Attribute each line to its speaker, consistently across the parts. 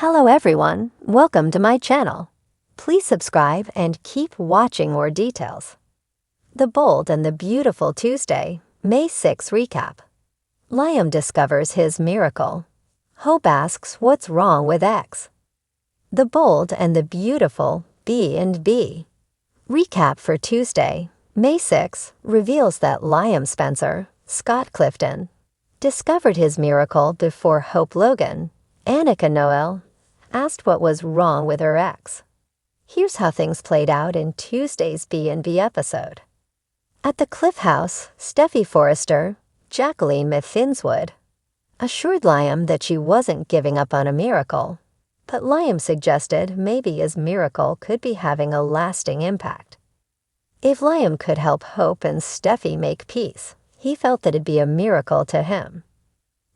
Speaker 1: Hello everyone, welcome to my channel. Please subscribe and keep watching more details. The Bold and the Beautiful Tuesday, May 6 recap. Liam discovers his miracle. Hope asks what's wrong with X. The Bold and the Beautiful, B and B. Recap for Tuesday, May 6 reveals that Liam Spencer, Scott Clifton, discovered his miracle before Hope Logan, Annika Noel, asked what was wrong with her ex. Here's how things played out in Tuesday's B&B episode. At the Cliff House, Steffi Forrester, Jacqueline Mithinswood, assured Liam that she wasn't giving up on a miracle, but Liam suggested maybe his miracle could be having a lasting impact. If Liam could help Hope and Steffi make peace, he felt that it'd be a miracle to him.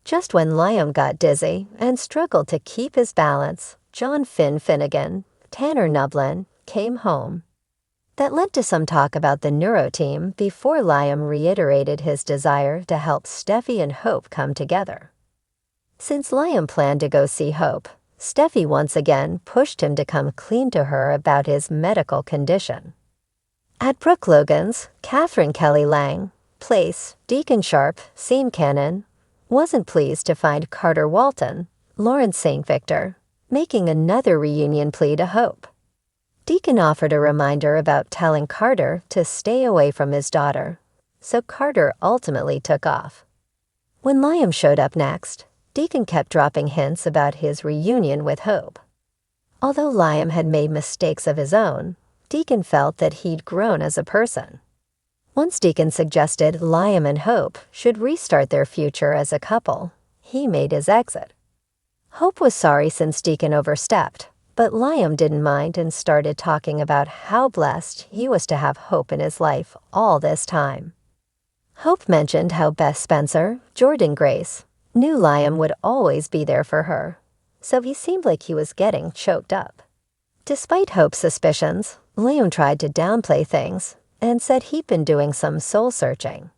Speaker 1: Just when Liam got dizzy and struggled to keep his balance, John Finnegan, Tanner Nublin, came home. That led to some talk about the Neuro team before Liam reiterated his desire to help Steffi and Hope come together. Since Liam planned to go see Hope, Steffi once again pushed him to come clean to her about his medical condition. At Brooke Logan's, Catherine Kelly Lang, Place, Deacon Sharp, Scene Cannon, wasn't pleased to find Carter Walton, Lawrence St. Victor, making another reunion plea to Hope. Deacon offered a reminder about telling Carter to stay away from his daughter, so Carter ultimately took off. When Liam showed up next, Deacon kept dropping hints about his reunion with Hope. Although Liam had made mistakes of his own, Deacon felt that he'd grown as a person. Once Deacon suggested Liam and Hope should restart their future as a couple, he made his exit. Hope was sorry since Deacon overstepped, but Liam didn't mind and started talking about how blessed he was to have Hope in his life all this time. Hope mentioned how Beth Spencer, Jordan Grace, knew Liam would always be there for her, so he seemed like he was getting choked up. Despite Hope's suspicions, Liam tried to downplay things and said he'd been doing some soul-searching.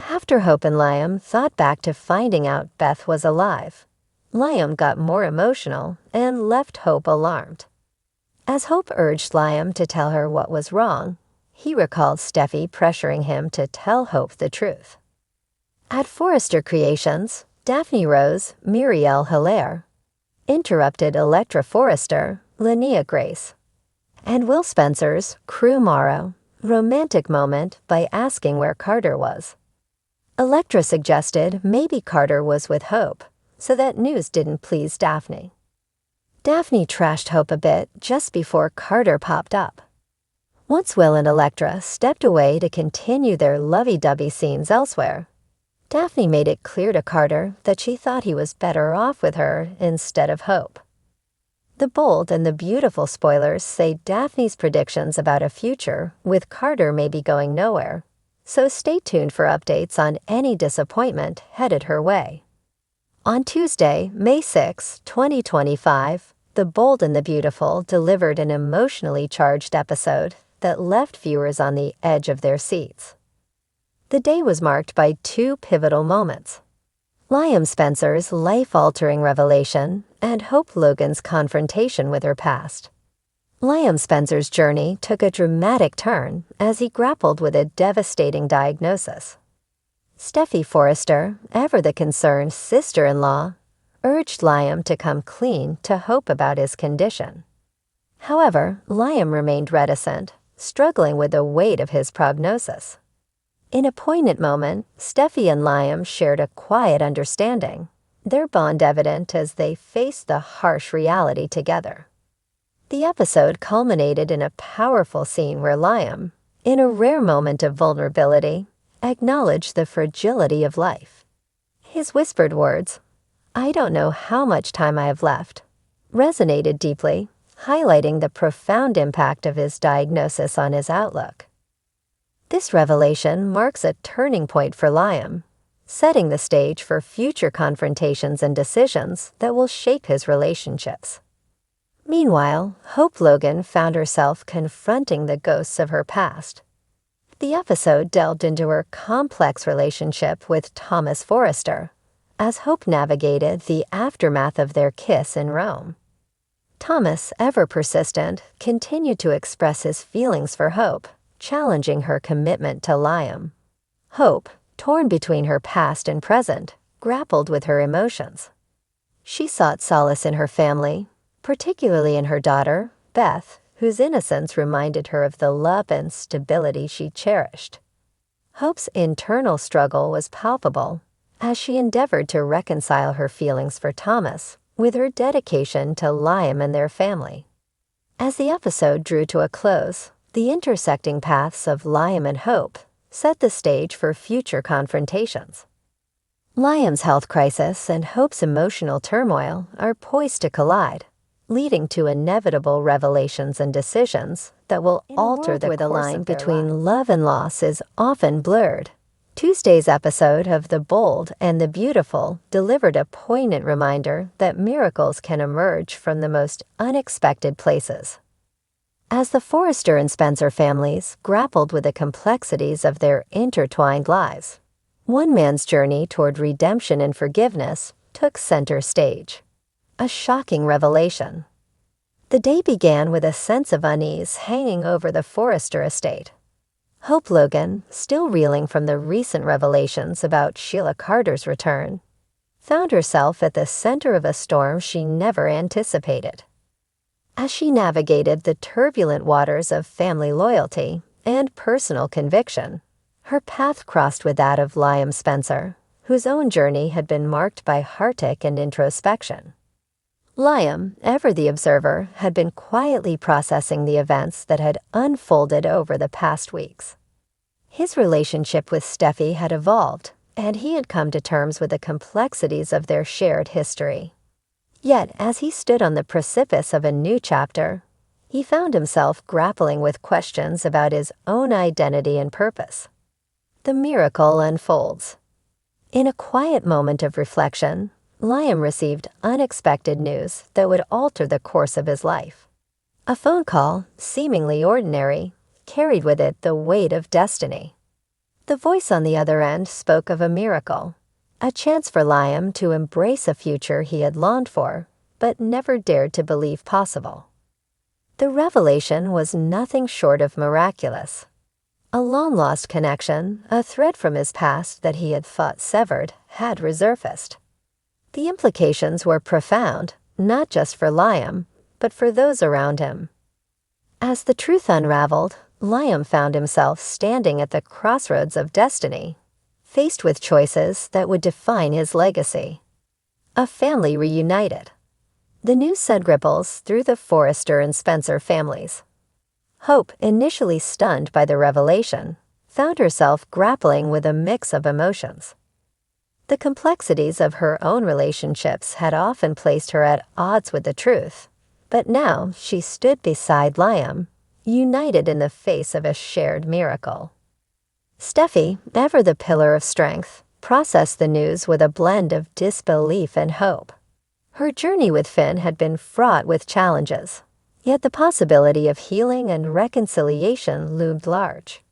Speaker 1: After Hope and Liam thought back to finding out Beth was alive, Liam got more emotional and left Hope alarmed. As Hope urged Liam to tell her what was wrong, he recalled Steffi pressuring him to tell Hope the truth. At Forrester Creations, Daphne Rose, Muriel Hilaire, interrupted Electra Forrester, Linnea Grace, and Will Spencer's Crew Morrow romantic moment by asking where Carter was. Electra suggested maybe Carter was with Hope, so that news didn't please Daphne. Daphne trashed Hope a bit just before Carter popped up. Once Will and Electra stepped away to continue their lovey-dovey scenes elsewhere, Daphne made it clear to Carter that she thought he was better off with her instead of Hope. The Bold and the Beautiful spoilers say Daphne's predictions about a future with Carter may be going nowhere, so stay tuned for updates on any disappointment headed her way. On Tuesday, May 6, 2025, The Bold and the Beautiful delivered an emotionally charged episode that left viewers on the edge of their seats. The day was marked by two pivotal moments: Liam Spencer's life-altering revelation and Hope Logan's confrontation with her past. Liam Spencer's journey took a dramatic turn as he grappled with a devastating diagnosis. Steffi Forrester, ever the concerned sister-in-law, urged Liam to come clean to Hope about his condition. However, Liam remained reticent, struggling with the weight of his prognosis. In a poignant moment, Steffi and Liam shared a quiet understanding, their bond evident as they faced the harsh reality together. The episode culminated in a powerful scene where Liam, in a rare moment of vulnerability, acknowledged the fragility of life. His whispered words, "I don't know how much time I have left," resonated deeply, highlighting the profound impact of his diagnosis on his outlook. This revelation marks a turning point for Liam, setting the stage for future confrontations and decisions that will shape his relationships. Meanwhile, Hope Logan found herself confronting the ghosts of her past. The episode delved into her complex relationship with Thomas Forrester, as Hope navigated the aftermath of their kiss in Rome. Thomas, ever persistent, continued to express his feelings for Hope, challenging her commitment to Liam. Hope, torn between her past and present, grappled with her emotions. She sought solace in her family, particularly in her daughter, Beth, whose innocence reminded her of the love and stability she cherished. Hope's internal struggle was palpable as she endeavored to reconcile her feelings for Thomas with her dedication to Liam and their family. As the episode drew to a close, the intersecting paths of Liam and Hope set the stage for future confrontations. Liam's health crisis and Hope's emotional turmoil are poised to collide, leading to inevitable revelations and decisions that will alter the course of their lives. Where the line between love and loss is often blurred, Tuesday's episode of The Bold and the Beautiful delivered a poignant reminder that miracles can emerge from the most unexpected places. As the Forrester and Spencer families grappled with the complexities of their intertwined lives, one man's journey toward redemption and forgiveness took center stage. A shocking revelation. The day began with a sense of unease hanging over the Forrester estate. Hope Logan, still reeling from the recent revelations about Sheila Carter's return, found herself at the center of a storm she never anticipated. As she navigated the turbulent waters of family loyalty and personal conviction, her path crossed with that of Liam Spencer, whose own journey had been marked by heartache and introspection. Liam, ever the observer, had been quietly processing the events that had unfolded over the past weeks. His relationship with Steffi had evolved, and he had come to terms with the complexities of their shared history. Yet, as he stood on the precipice of a new chapter, he found himself grappling with questions about his own identity and purpose. The miracle unfolds. In a quiet moment of reflection, Liam received unexpected news that would alter the course of his life. A phone call, seemingly ordinary, carried with it the weight of destiny. The voice on the other end spoke of a miracle, a chance for Liam to embrace a future he had longed for, but never dared to believe possible. The revelation was nothing short of miraculous. A long-lost connection, a thread from his past that he had thought severed, had resurfaced. The implications were profound, not just for Liam, but for those around him. As the truth unraveled, Liam found himself standing at the crossroads of destiny, faced with choices that would define his legacy. A family reunited. The news sent ripples through the Forrester and Spencer families. Hope, initially stunned by the revelation, found herself grappling with a mix of emotions. The complexities of her own relationships had often placed her at odds with the truth, but now she stood beside Liam, united in the face of a shared miracle. Steffi, ever the pillar of strength, processed the news with a blend of disbelief and hope. Her journey with Finn had been fraught with challenges, yet the possibility of healing and reconciliation loomed large.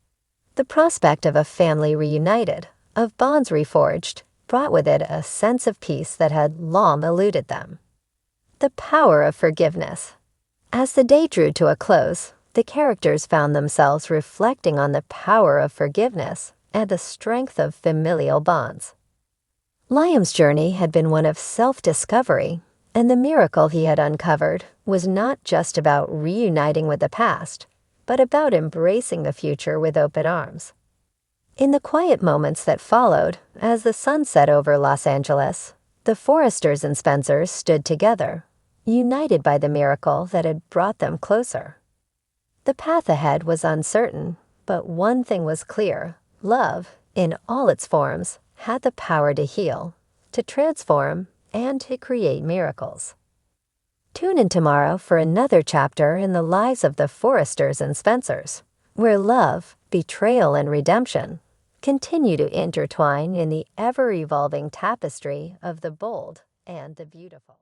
Speaker 1: The prospect of a family reunited, of bonds reforged, brought with it a sense of peace that had long eluded them. The power of forgiveness. As the day drew to a close, the characters found themselves reflecting on the power of forgiveness and the strength of familial bonds. Liam's journey had been one of self-discovery, and the miracle he had uncovered was not just about reuniting with the past, but about embracing the future with open arms. In the quiet moments that followed, as the sun set over Los Angeles, the Forresters and Spencers stood together, united by the miracle that had brought them closer. The path ahead was uncertain, but one thing was clear: love, in all its forms, had the power to heal, to transform, and to create miracles. Tune in tomorrow for another chapter in the lives of the Forresters and Spencers, where love, betrayal, and redemption continue to intertwine in the ever-evolving tapestry of the bold and the beautiful.